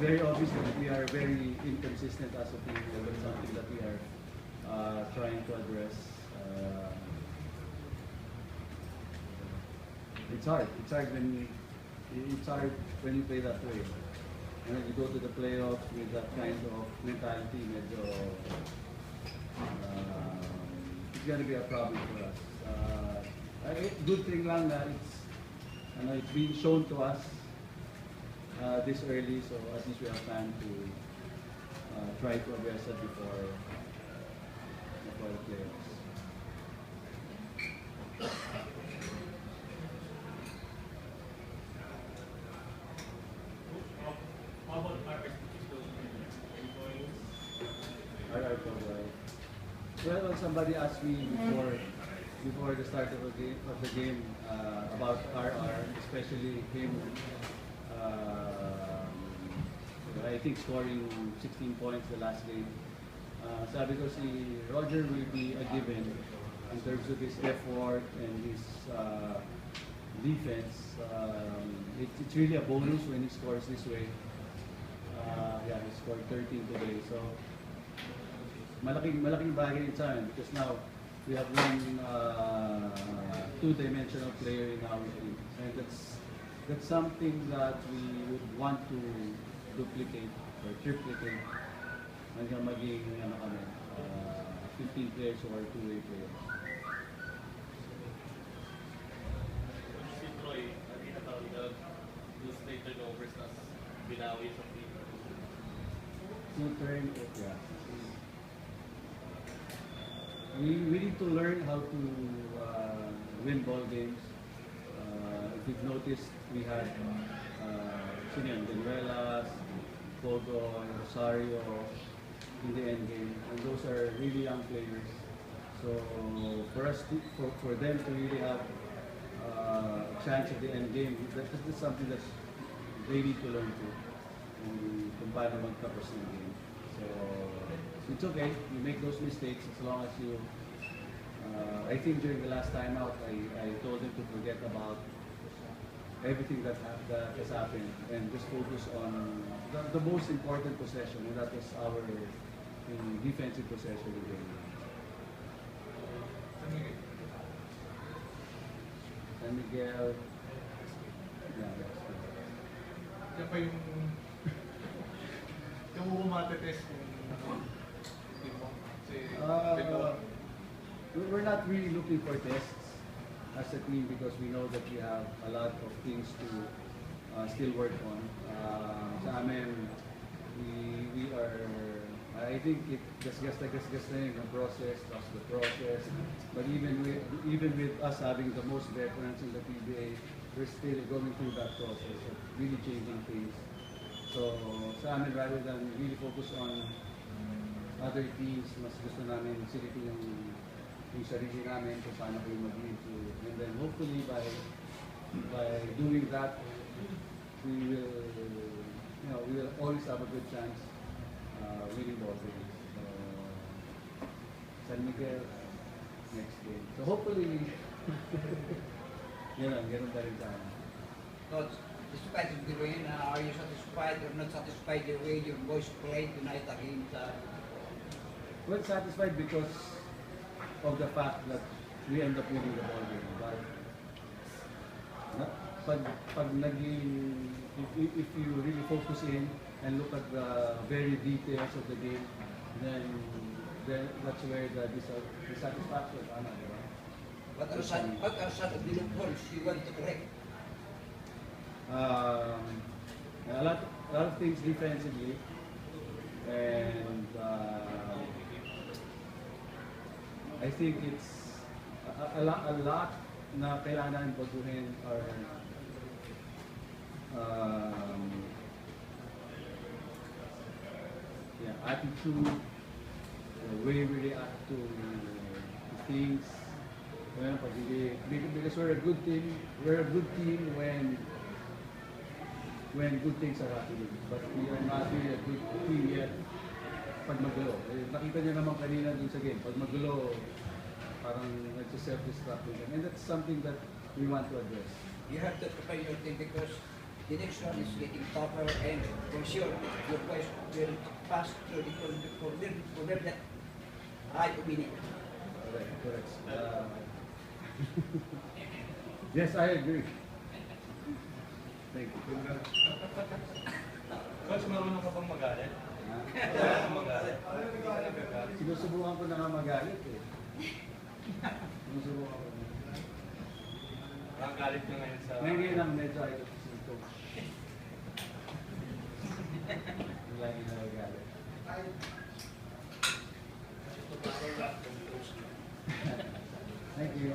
very obvious that we are very inconsistent as a team, and that's something that we are trying to address. It's hard. It's hard when you play that way. And when you go to the playoffs with that kind of mentality, medyo, it's gonna be a problem for us. Good thing lang na it's being shown to us this early, so at least we have time to try to address it before the playoffs. How about RR RR Pogwai. Well, somebody asked me before the start of the game about RR, especially him. I think scoring 16 points the last game. Sabi ko si Roger will be a given in terms of his effort and his defense. It's really a bonus when he scores this way. Yeah, he scored 13 today. So malaking bagay sa amin because now we have one two-dimensional player in our team, and that's something that we would want to duplicate or triplicate hanggang maging 15 players or two-way players. Si Troy, tinatawag na those late turnovers na binawi sa team. Yeah. We need to learn how to win ball games. If you've noticed, we had Denuelas, Pogo, and Rosario in the end game, and those are really young players. So for us, for them to really have a chance at the end game, that's something that they need to learn to. Kung paano magtapos ng game. So it's okay, you make those mistakes as long as you I think during the last time out I told him to forget about everything that has happened and just focus on the most important possession, and that was our defensive possession of the game. San Miguel. Yeah, that's good. Kaya pa yung matetest kung we're not really looking for tests as a team because we know that we have a lot of things to still work on. Sa amin, we are, I think gasgas na yung process, trust the process. But even with us having the most veterans in the PBA, we're still going through that process of really changing things. So sa amin, rather than really focus on other teams, mas gusto namin silipin yung sarili namin kung paano kayo mag-improve. And then hopefully by doing that, we will always have a good chance winning ball games. San Miguel next game. So hopefully, ganun pa rin tayo. Coach, despite of the win, are you satisfied or not satisfied the way your boys played tonight against? Well, satisfied because of the fact that we end up winning the ball game. But if you really focus in and look at the very details of the game, then that's where the dissatisfaction comes. What are some of the loopholes you want to correct? A lot of things defensively, and I think it's a lot na kailangan natin baguhin our attitude, the way we react to things. Because we're a good team. We're a good team when good things are happening. But we are not really a good team yet pag magulo. Nakita niyo naman kanina dun sa game. Pag magulo, parang nagsa-self-destruct. And that's something that we want to address. You have to prepare your team because the next one is getting tougher, and for sure, your voice will pass through the for them that right opinion. Correct, correct. Yes, I agree. Thank you. Coach, marunong ka bang magalit? Ha? Marunong ka magalit? Nagagalit? Sinusubukan ko na nga magalit eh. Sinusubukan ko na. Nakagalit ka ngayon sa... Ngayon lang medyo ay ito. Lagi na nagagalit. Thank you.